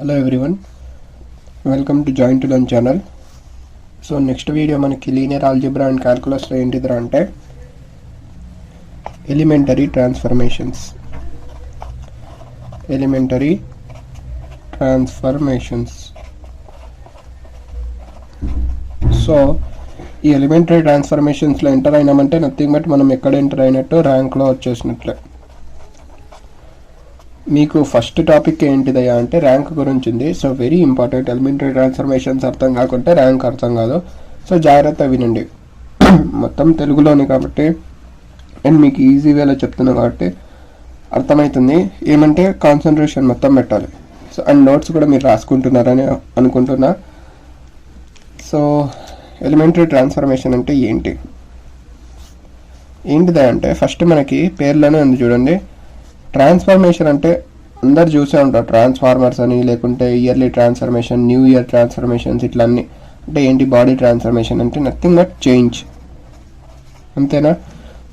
Hello everyone, welcome to Join to Learn channel. So next video మనకి linear algebra and calculus లో ఏంటిదిరా అంటే elementary transformations. So ఈ elementary transformations లో enter అయినామంటే nothing but మనం ఎక్కడ ఎంటర్ అయినట్టు ర్యాంక్ లో వచ్చేసినట్లే. మీకు ఫస్ట్ టాపిక్ ఏంటిదయ్యా అంటే ర్యాంక్ గురించి ఉంది. So very important. Elementary transformations అర్థం కాకుంటే ర్యాంక్ అర్థం కాదు. సో జాగ్రత్త వినండి. మొత్తం తెలుగులోనే కాబట్టి నేను మీకు ఈజీ వేలో చెప్తున్నా కాబట్టి అర్థమవుతుంది. ఏమంటే కాన్సన్ట్రేషన్ మొత్తం పెట్టాలి. సో అండ్ నోట్స్ కూడా మీరు రాసుకుంటున్నారని అనుకుంటున్నా. సో ఎలిమెంటరీ ట్రాన్స్ఫర్మేషన్ అంటే ఏంటిదా అంటే ఫస్ట్ మనకి పేర్లోనే ఉంది చూడండి. ట్రాన్స్ఫర్మేషన్ అంటే అందరు చూసే ఉంటారు, ట్రాన్స్ఫార్మర్స్ అని, లేకుంటే yearly transformation, new year transformations, ఇట్లా అన్ని. అంటే ఏంటి? బాడీ ట్రాన్స్ఫర్మేషన్ అంటే నథింగ్ బట్ చేంజ్, అంతేనా?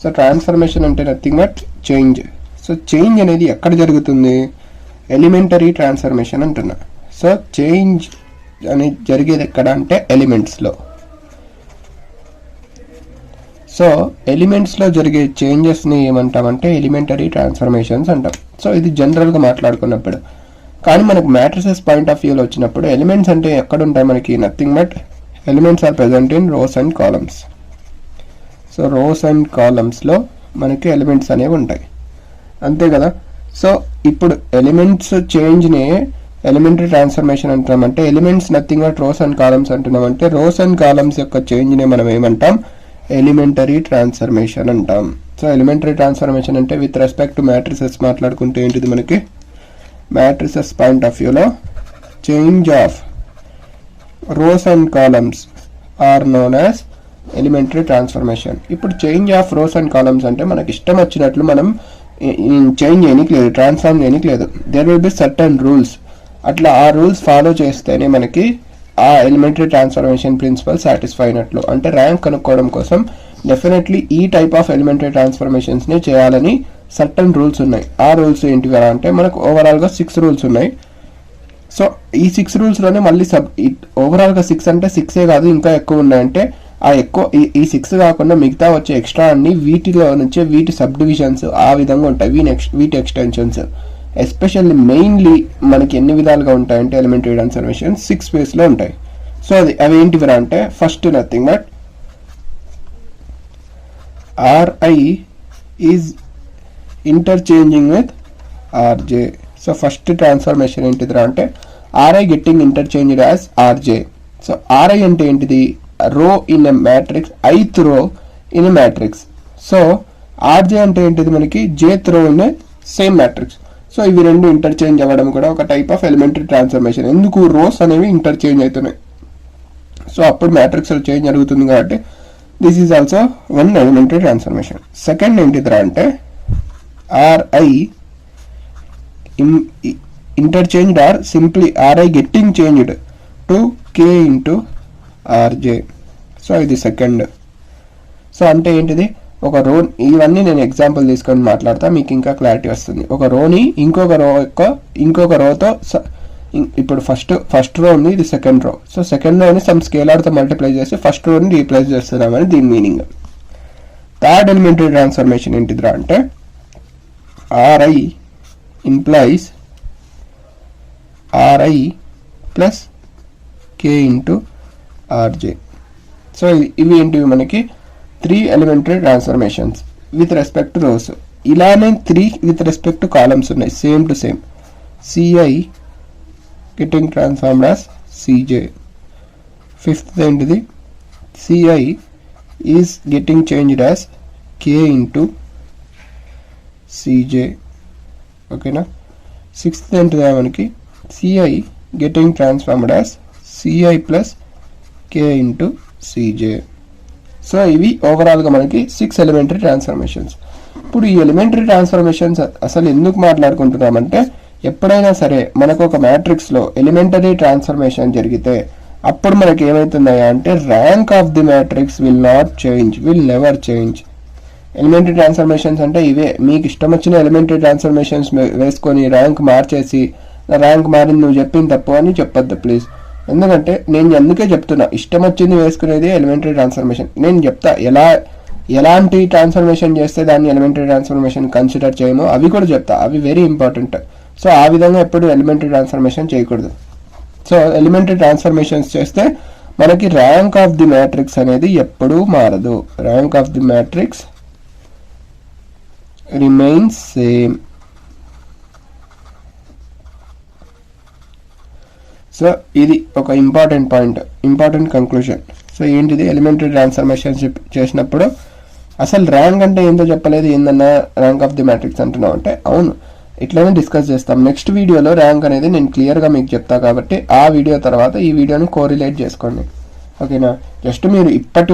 సో ట్రాన్స్ఫర్మేషన్ అంటే nothing but change. So change అనేది ఎక్కడ జరుగుతుంది? ఎలిమెంటరీ ట్రాన్స్ఫర్మేషన్ అంటున్నా. సో చేంజ్ అనేది జరిగేది ఎక్కడ అంటే ఎలిమెంట్స్లో. సో ఎలిమెంట్స్లో జరిగే చేంజెస్ని ఏమంటామంటే ఎలిమెంటరీ ట్రాన్స్ఫర్మేషన్స్ అంటాం. సో ఇది జనరల్గా మాట్లాడుకున్నప్పుడు. కానీ మనకు మ్యాట్రిసెస్ పాయింట్ ఆఫ్ వ్యూలో వచ్చినప్పుడు ఎలిమెంట్స్ అంటే ఎక్కడ ఉంటాయి మనకి? Nothing but elements are present in rows and columns. So rows and కాలమ్స్లో మనకి ఎలిమెంట్స్ అనేవి ఉంటాయి, అంతే కదా? సో ఇప్పుడు ఎలిమెంట్స్ చేంజ్ని ఎలిమెంటరీ ట్రాన్స్ఫర్మేషన్ అంటున్నామంటే elements nothing but rows and columns అంటున్నామంటే రోస్ అండ్ కాలమ్స్ యొక్క చేంజ్ని మనం ఏమంటాం? ఎలిమెంటరీ ట్రాన్స్ఫర్మేషన్ అంటాం. సో ఎలిమెంటరీ ట్రాన్స్ఫర్మేషన్ అంటే విత్ రెస్పెక్ట్ టు మ్యాట్రిసెస్ మాట్లాడుకుంటే ఏంటిది మనకి? మ్యాట్రిసెస్ పాయింట్ ఆఫ్ వ్యూలో change of rows and columns are known as elementary transformation. ఇప్పుడు change of rows and columns అంటే మనకి ఇష్టం వచ్చినట్లు మనం చేంజ్ చేయడానికి లేదు, ట్రాన్స్ఫార్మ్ చేయడానికి లేదు. There will be certain rules. అట్లా ఆ రూల్స్ ఫాలో చేస్తేనే మనకి ఆ ఎలిమెంటరీ ట్రాన్స్ఫర్మేషన్ ప్రిన్సిపల్ సాటిస్ఫై అయినట్లు. అంటే ర్యాంక్ కనుక్కోవడం కోసం డెఫినెట్లీ ఈ టైప్ ఆఫ్ ఎలిమెంటరీ ట్రాన్స్ఫర్మేషన్స్ని చేయాలని సర్టన్ రూల్స్ ఉన్నాయి. ఆ రూల్స్ ఏంటివి అంటే మనకు ఓవరాల్గా 6 రూల్స్ ఉన్నాయి. సో ఈ 6 రూల్స్లోనే మళ్ళీ ఓవరాల్గా 6 అంటే 6ఏ కాదు, ఇంకా ఎక్కువ ఉన్నాయంటే ఆ ఎక్కువ ఈ 6 కాకుండా మిగతా వచ్చే ఎక్స్ట్రా అన్ని వీటిలో నుంచే వీటి సబ్ డివిజన్స్ ఆ విధంగా ఉంటాయి, వీటి ఎక్స్టెన్షన్స్. ఎస్పెషల్లీ మెయిన్లీ మనకి ఎన్ని విధాలుగా ఉంటాయంటే ఎలిమెంటరీ ట్రాన్స్ఫర్మేషన్ 6 వేస్లో ఉంటాయి. సో అవి ఏంటివిరా అంటే first nothing but Ri is interchanging with Rj. So first transformation ఏంటిదిరా అంటే Ri getting interchanged as Rj. So Ri అంటే ఏంటిది? Row in a matrix, ith row in a matrix. So Rj అంటే ఏంటిది మనకి? jth row in a same matrix. So ఇవి రెండు interchange అవ్వడం కూడా ఒక టైప్ ఆఫ్ ఎలిమెంటరీ ట్రాన్స్ఫర్మేషన్. ఎందుకు? రోస్ అనేవి ఇంటర్చేంజ్ అవుతున్నాయి. సో అప్పుడు మ్యాట్రిక్స్ చేంజ్ జరుగుతుంది కాబట్టి this is also one elementary transformation. Second ఏంటిదిరా అంటే Ri interchanged or simply Ri getting changed to k into Rj. So ఇది సెకండ్. సో అంటే ఏంటిది? ఒక రో, ఇవన్నీ నేను ఎగ్జాంపుల్ తీసుకొని మాట్లాడతా, మీకు ఇంకా క్లారిటీ వస్తుంది. ఒక రోని ఇంకొక రోతో ఇప్పుడు ఫస్ట్ రో ఉంది, ఇది సెకండ్ రో. సో సెకండ్ రోని సమ్ స్కేలార్తో మల్టిప్లై చేసి ఫస్ట్ రోని రీప్లేస్ చేస్తున్నామని దీని మీనింగ్. థర్డ్ ఎలిమెంటరీ ట్రాన్స్ఫర్మేషన్ ఏంటిదిరా అంటే Ri implies Ri plus k into Rj. So ఇవి ఏంటివి మనకి? 3 elementary transformations with respect to rows. ఇలానే 3 విత్ రెస్పెక్ట్ టు కాలమ్స్ ఉన్నాయి, same to same. Ci getting transformed as Cj. Fifth ఏంటిది? Ci is getting changed as k into Cj. ఓకేనా? Sixth ఏంటిదా మనకి? Ci getting transformed as Ci plus k into Cj. So ఇవి ఓవరాల్గా మనకి 6 elementary transformations. ఇప్పుడు ఈ ఎలిమెంటరీ ట్రాన్స్ఫర్మేషన్స్ అసలు ఎందుకు మాట్లాడుకుంటున్నామంటే ఎప్పుడైనా సరే మనకు ఒక మ్యాట్రిక్స్లో ఎలిమెంటరీ ట్రాన్స్ఫర్మేషన్ జరిగితే అప్పుడు మనకి ఏమవుతున్నాయా అంటే rank of the matrix will never change. Elementary transformations అంటే ఇవే. మీకు ఇష్టం వచ్చిన ఎలిమెంటరీ ట్రాన్స్ఫర్మేషన్స్ వేసుకొని ర్యాంక్ మార్చేసి ర్యాంక్ మారింది నువ్వు చెప్పింది తప్పు అని చెప్పొద్దు ప్లీజ్. ఎందుకంటే నేను అందుకే చెప్తున్నా, ఇష్టం వచ్చింది వేసుకునేది ఎలిమెంటరీ ట్రాన్స్ఫర్మేషన్. నేను చెప్తా ఎలాంటి ట్రాన్స్ఫర్మేషన్ చేస్తే దాన్ని ఎలిమెంటరీ ట్రాన్స్ఫర్మేషన్ కన్సిడర్ చేయమో అవి కూడా చెప్తా, అవి వెరీ ఇంపార్టెంట్. సో ఆ విధంగా ఎప్పుడు ఎలిమెంటరీ ట్రాన్స్ఫర్మేషన్ చేయకూడదు. సో ఎలిమెంటరీ ట్రాన్స్ఫర్మేషన్స్ చేస్తే మనకి ర్యాంక్ ఆఫ్ ది మ్యాట్రిక్స్ అనేది ఎప్పుడూ మారదు. Rank of the matrix remains same. So ఇది ఒక important point, important conclusion. So ఏంటిది, ఎలిమెంటరీ ట్రాన్స్ఫర్మేషన్ చేసినప్పుడు అసలు ర్యాంక్ అంటే ఏంటో చెప్పలేదు, ఏందన్నా ర్యాంక్ ఆఫ్ ది మ్యాట్రిక్స్ అంటున్నావు అంటే అవును, ఇట్లనే డిస్కస్ చేస్తాం. నెక్స్ట్ వీడియోలో ర్యాంక్ అనేది నేను క్లియర్గా మీకు చెప్తా కాబట్టి ఆ వీడియో తర్వాత ఈ వీడియోని కోరిలేట్ చేసుకోండి, ఓకేనా. మీరు ఇప్పటి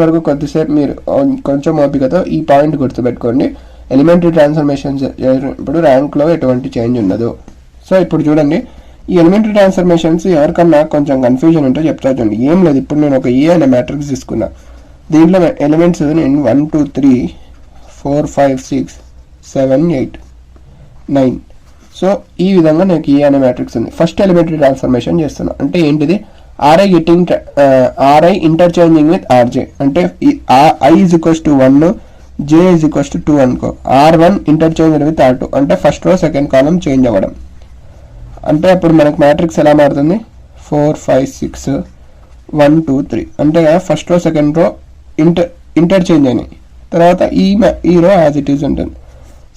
వరకు కొద్దిసేపు మీరు కొంచెం ఓపికతో ఈ పాయింట్ గుర్తుపెట్టుకోండి, ఎలిమెంటరీ ట్రాన్స్ఫర్మేషన్ చేసినప్పుడు ర్యాంక్లో ఎటువంటి చేంజ్ ఉండదు. సో ఇప్పుడు చూడండి, ఈ ఎలిమెంటరీ ట్రాన్స్ఫర్మేషన్స్ ఎవరికన్నా కొంచెం కన్ఫ్యూజన్ ఉంటే చెప్తా చూడండి. ఏం లేదు, ఇప్పుడు నేను ఒక ఏ అనే మ్యాట్రిక్స్ తీసుకున్నా, దీంట్లో ఎలిమెంట్స్ నేను 1 2 3 4 5 6 7 8 9. సో ఈ విధంగా నాకు ఏ అనే మ్యాట్రిక్స్ ఉంది. ఫస్ట్ ఎలిమెంటరీ ట్రాన్స్ఫర్మేషన్ చేస్తున్నా అంటే ఏంటిది, ఆర్ఐ ఇంటర్చేంజింగ్ విత్ ఆర్జే. అంటే I is equals to 1, J is equals to 2 అనుకో. R1 ఇంటర్చేంజ్ విత్ R2 అంటే first row second column change అవ్వడం. అంటే అప్పుడు మనకు మ్యాట్రిక్స్ ఎలా మారుతుంది, 4 5 6 1 2 3 అంటే first row second row interchange అయినాయి. తర్వాత ఈ రో యాజ్ ఇట్ ఈజ్ ఉంటుంది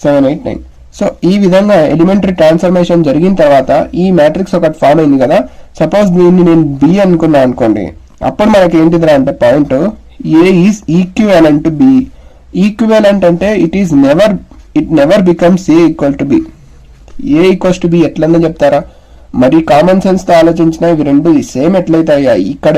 7 8 9. సో ఈ విధంగా ఎలిమెంటరీ ట్రాన్స్ఫర్మేషన్ జరిగిన తర్వాత ఈ మ్యాట్రిక్స్ ఒకటి ఫామ్ అయింది కదా. సపోజ్ దీన్ని నేను బి అనుకున్నా అనుకోండి, అప్పుడు మనకి ఏంటిదిరా అంటే point A is equivalent to B. Equivalent అంటే it never becomes A equal to B. A equals to B ఎట్లన్నా చెప్తారా, మరి కామన్ సెన్స్ తో ఆలోచించిన ఇవి రెండు సేమ్ ఎట్లయితాయా, ఇక్కడ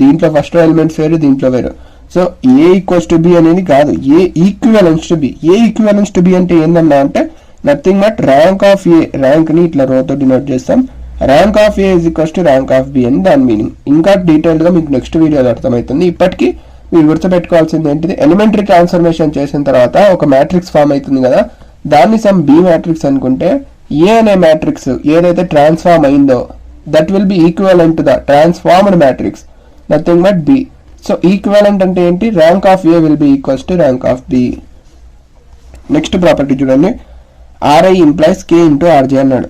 దీంట్లో ఫస్ట్ ఎలిమెంట్స్ వేరు దీంట్లో వేరు. So A equals to B అనేది కాదు, A equivalence to B. A equivalence to B అంటే ఏందన్నా అంటే nothing but rank of A. Rank ని ఇట్లా రోతో డినోట్ చేస్తాం, rank of A is equals to rank of B అని దాని మీనింగ్. ఇంకా డీటెయిల్డ్ గా మీకు నెక్స్ట్ వీడియోలో అర్థమవుతుంది. ఇప్పటికీ మీరు గుర్తుపెట్టుకోవాల్సింది ఏంటిది, ఎలిమెంటరీ ట్రాన్స్ఫర్మేషన్ చేసిన తర్వాత ఒక మ్యాట్రిక్స్ ఫామ్ అవుతుంది కదా, దాన్ని సమ్ బి మ్యాట్రిక్స్ అనుకుంటే ఏ అనే మ్యాట్రిక్స్ ఏదైతే ట్రాన్స్ఫార్మ్ అయిందో that will be equivalent to the transformed matrix, nothing but B. So equivalent అంటే ఏంటి, rank of A will be equals to rank of B. Next property చూడండి, RI implies K into RJ అన్నాడు.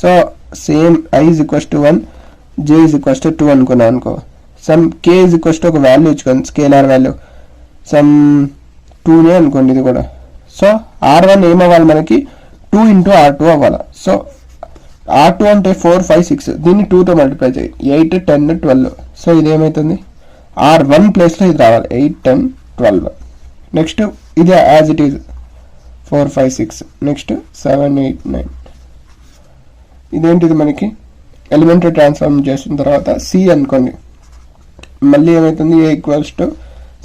So same I is equals to 1, J is equals to 2 అనుకున్నా అనుకో. Some K is equals to ఒక value ఇచ్చుకోండి, scalar value some 2నే అనుకోండి ఇది కూడా. సో R1 ఏమవ్వాలి మనకి 2 ఇంటూ R2 అవ్వాలి. సో R2 అంటే 4 5 6, దీన్ని 2తో మల్టిప్లై చేయి, 8 10 12. సో ఇదేమవుతుంది, R1 ప్లేస్లో ఇది రావాలి, 8 10 12. నెక్స్ట్ ఇది యాజ్ ఇట్ ఈజ్ 4 5 6, నెక్స్ట్ 7 8 9. ఇదేంటిది మనకి ఎలిమెంటరీ ట్రాన్స్ఫార్మ్ చేసిన తర్వాత సి అనుకోండి, మళ్ళీ ఏమవుతుంది, ఏ ఈక్వల్స్ టు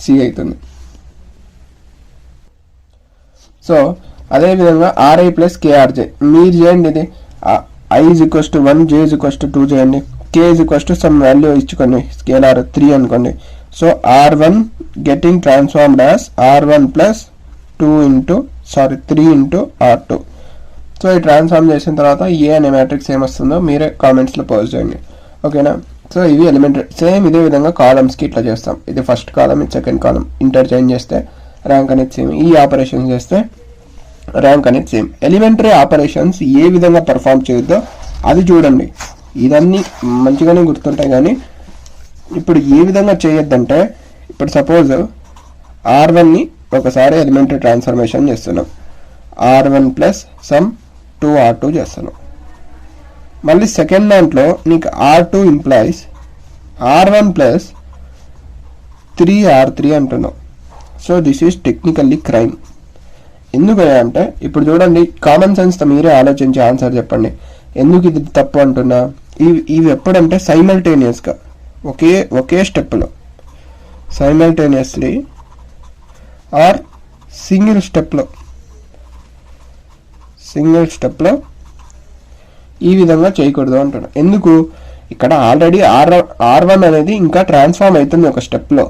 సి అవుతుంది. సో అదేవిధంగా ఆర్ఐ ప్లస్ కేఆర్జే మీరు చేయండి. ఇది I is equals to 1, J is equals to 2 చేయండి, K is equals to some value ఇచ్చుకోండి, స్కేలార్ 3 అనుకోండి. So R1 getting transformed as R1 plus 3 into R2. So ఈ transform చేసిన తర్వాత ఏ అనే మ్యాట్రిక్స్ ఏమొస్తుందో మీరే కామెంట్స్లో పోస్ట్ చేయండి, ఓకేనా. సో ఇవి ఎలిమెంటరీ. సేమ్ ఇదే విధంగా కాలమ్స్కి ఇట్లా చేస్తాం, ఇది ఫస్ట్ కాలం ఇది సెకండ్ కాలం, ఇంటర్చేంజ్ చేస్తే ర్యాంక్ అనేది సేమ్, ఈ ఆపరేషన్ చేస్తే ర్యాంక్ అనేది సేమ్. ఎలిమెంటరీ ఆపరేషన్స్ ఏ విధంగా పర్ఫామ్ చేయొద్దో అది చూడండి, ఇదన్నీ మంచిగానే గుర్తుంటాయి. కానీ ఇప్పుడు ఏ విధంగా చేయొద్దంటే, ఇప్పుడు సపోజ్ R1ని ఒకసారి ఎలిమెంటరీ ట్రాన్స్ఫర్మేషన్ చేస్తున్నాం, R1 ప్లస్ సమ్ 2 R2 చేస్తున్నాం. మళ్ళీ సెకండ్ దాంట్లో నీకు R2 implies R1 plus 3 R3 అంటున్నాం. So this is technically crime. ఎందుకని అంటే ఇప్పుడు చూడండి, కామన్ సెన్స్తో మీరే ఆలోచించి ఆన్సర్ చెప్పండి, ఎందుకు ఇది తప్పు అంటున్నా. ఇవి ఎప్పుడంటే సైమల్టేనియస్గా ఒకే స్టెప్లో, సైమల్టేనియస్లీ ఆర్ సింగిల్ స్టెప్లో ఈ విధంగా చేయకూడదు అంటున్నా. ఎందుకు, ఇక్కడ ఆల్రెడీ R1 అనేది ఇంకా ట్రాన్స్ఫార్మ్ అవుతుంది ఒక స్టెప్లో.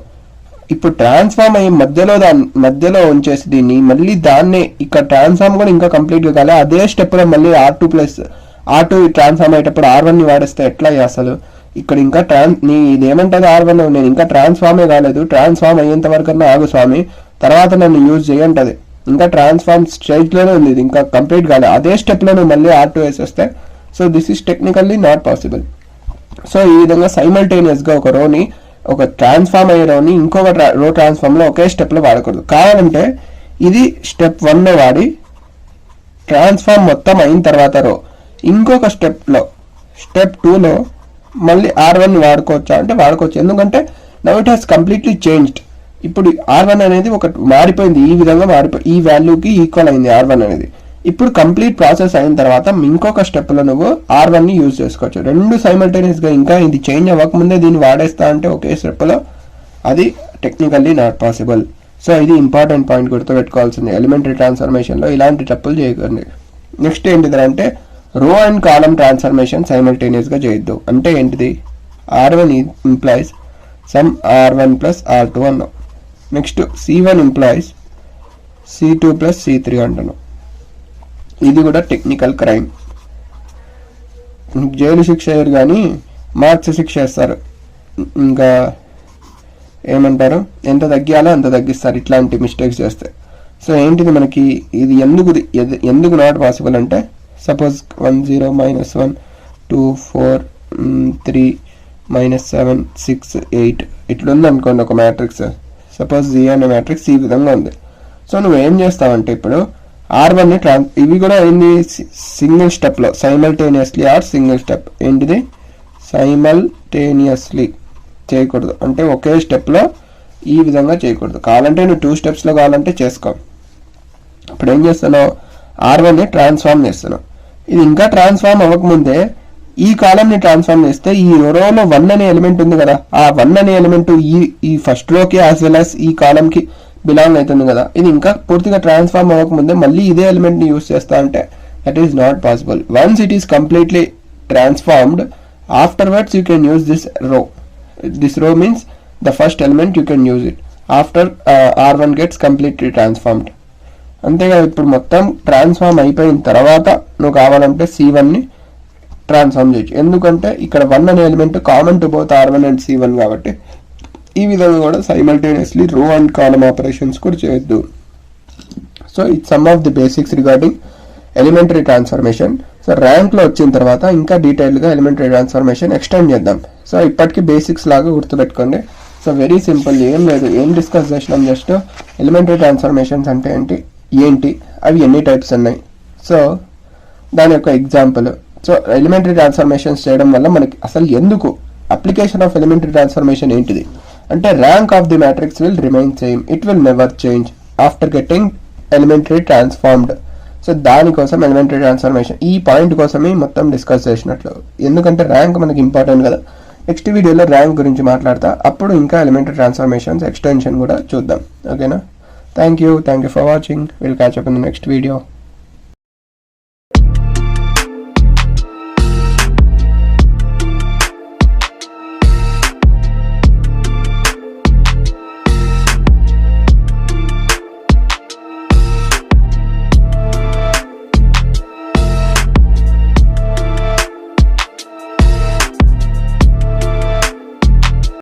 ఇప్పుడు ట్రాన్స్ఫార్మ్ అయ్యి మధ్యలో ఉంచేసి దీన్ని మళ్ళీ దాన్నే ఇక్కడ ట్రాన్స్ఫార్మ్ కూడా ఇంకా కంప్లీట్గా కాలే, అదే స్టెప్లో మళ్ళీ R2 ప్లస్ R2 ట్రాన్స్ఫార్మ్ అయ్యేటప్పుడు R1ని వాడేస్తే ఎట్లా అసలు ఇక్కడ ఇంకా నీ ఇదేమంటుంది R1 నేను ఇంకా ట్రాన్స్ఫార్మే కాలేదు, ట్రాన్స్ఫార్మ్ అయ్యేంత వరకు ఆగు స్వామి, తర్వాత నన్ను యూజ్ చేయంటది. ఇంకా ట్రాన్స్ఫార్మ్ స్టేజ్లోనే ఉంది, ఇది ఇంకా కంప్లీట్ కాలేదు. అదే స్టెప్లో నువ్వు మళ్ళీ R2 వేసేస్తే so this is technically not possible. So ఈ విధంగా సైమల్టేనియస్గా ఒక రోని, ఒక ట్రాన్స్ఫార్మ్ అయ్యే రోని ఇంకొక రో ట్రాన్స్ఫార్మ్లో ఒకే స్టెప్లో వాడకూడదు. కావాలంటే ఇది స్టెప్ 1లో వాడి ట్రాన్స్ఫార్మ్ మొత్తం అయిన తర్వాత రో ఇంకొక స్టెప్లో స్టెప్ 2లో మళ్ళీ R1 వాడుకోవచ్చా అంటే వాడుకోవచ్చు. ఎందుకంటే now it has completely changed. ఇప్పుడు R1 అనేది ఒక మారిపోయింది, ఈ విధంగా ఈ వాల్యూకి ఈక్వల్ అయింది R1 అనేది. ఇప్పుడు కంప్లీట్ ప్రాసెస్ అయిన తర్వాత ఇంకొక స్టెప్లో నువ్వు R1ని యూజ్ చేసుకోవచ్చు. రెండు సైమల్టేనియస్గా ఇంకా ఇది చేంజ్ అవ్వకముందే దీన్ని వాడేస్తా అంటే ఒకే స్టెప్లో, అది టెక్నికల్లీ నాట్ పాసిబుల్. సో ఇది ఇంపార్టెంట్ పాయింట్ గుర్తుపెట్టుకోవాల్సింది. ఎలిమెంటరీ ట్రాన్స్ఫర్మేషన్లో ఇలాంటి తప్పులు చేయకండి. నెక్స్ట్ ఏంటిది అంటే రో అండ్ కాలమ్ ట్రాన్స్ఫర్మేషన్ సైమల్టేనియస్గా చేయొద్దు. అంటే ఏంటిది, R1 implies some R1 plus R2 అన్నాం. Next C1 implies C2 plus C3 అంటున్నాం. ఇది కూడా టెక్నికల్ క్రైమ్. జైలు శిక్ష అయ్యారు కానీ మార్క్స్ శిక్ష వేస్తారు, ఇంకా ఏమంటారు ఎంత తగ్గియాలో అంత తగ్గిస్తారు ఇట్లాంటి మిస్టేక్స్ చేస్తే. సో ఏంటిది మనకి ఇది ఎందుకు నాట్ పాసిబుల్ అంటే సపోజ్ 1 0 -1 2 4 3 -7 6 8 ఇట్లా ఉంది అనుకోండి ఒక మ్యాట్రిక్స్. సపోజ్ జీ అనే మ్యాట్రిక్స్ ఈ విధంగా ఉంది. సో నువ్వేం చేస్తావంటే ఇప్పుడు R1ని ఇవి కూడా ఏంది సింగిల్ స్టెప్లో సైమల్టేనియస్లీ ఆర్ సింగిల్ స్టెప్. ఏంటిది సైమల్టేనియస్లీ చేయకూడదు, అంటే ఒకే స్టెప్లో ఈ విధంగా చేయకూడదు. కావాలంటే నువ్వు 2 స్టెప్స్లో కావాలంటే చేసుకో. ఇప్పుడు ఏం చేస్తున్నావు, R1ని ట్రాన్స్ఫార్మ్ చేస్తున్నావు. ఇది ఇంకా ట్రాన్స్ఫార్మ్ అవ్వకముందే ఈ కాలమ్ని ట్రాన్స్ఫార్మ్ చేస్తే ఈ రోలో 1 అనే ఎలిమెంట్ ఉంది కదా, ఆ 1 అనే ఎలిమెంట్ ఈ ఫస్ట్ రోకి యాజ్ వెల్ యాజ్ ఈ కాలమ్కి బిలాంగ్ అవుతుంది కదా. ఇది ఇంకా పూర్తిగా ట్రాన్స్ఫార్మ్ అవ్వకముందే మళ్ళీ ఇదే ఎలిమెంట్ని యూజ్ చేస్తా అంటే that is not possible. Once it is completely transformed, afterwards you can use this రో. This row means the first element you can use it after R1 gets completely transformed. అంతేగా ఇప్పుడు మొత్తం transform అయిపోయిన తర్వాత నువ్వు కావాలంటే C1ని ట్రాన్స్ఫార్మ్ చేయొచ్చు. ఎందుకంటే ఇక్కడ 1 అనే element common to both R1 and C1 కాబట్టి ఈ విధంగా కూడా సైమల్టేనియస్లీ రో అండ్ కాలమ్ ఆపరేషన్స్ కూడా చేయొద్దు. So it's some of the basics regarding elementary transformation. So ర్యాంక్లో వచ్చిన తర్వాత ఇంకా డీటెయిల్గా ఎలిమెంటరీ ట్రాన్స్ఫర్మేషన్ ఎక్స్టెండ్ చేద్దాం. సో ఇప్పటికీ బేసిక్స్ లాగా గుర్తుపెట్టుకోండి. సో వెరీ సింపుల్, ఏం లేదు, ఏం డిస్కస్ చేసినాం, జస్ట్ ఎలిమెంటరీ ట్రాన్స్ఫర్మేషన్స్ అంటే ఏంటి, అవి ఎన్ని టైప్స్ ఉన్నాయి, సో దాని యొక్క ఎగ్జాంపుల్. సో ఎలిమెంటరీ ట్రాన్స్ఫర్మేషన్స్ చేయడం వల్ల మనకి అసలు ఎందుకు అప్లికేషన్ ఆఫ్ ఎలిమెంటరీ ట్రాన్స్ఫర్మేషన్ ఏంటిది అంటే rank of the matrix will remain same, it will never change after getting elementary transformed. So దానికోసం ఎలిమెంటరీ ట్రాన్స్ఫర్మేషన్ ఈ పాయింట్ కోసమే మొత్తం డిస్కస్ చేసినట్లు, ఎందుకంటే ర్యాంక్ మనకి ఇంపార్టెంట్ కదా. నెక్స్ట్ వీడియోలో ర్యాంక్ గురించి మాట్లాడతా, అప్పుడు ఇంకా ఎలిమెంటరీ ట్రాన్స్ఫర్మేషన్స్ ఎక్స్టెన్షన్ కూడా చూద్దాం. ఓకేనా? Thank you for watching. Will catch up in the next video.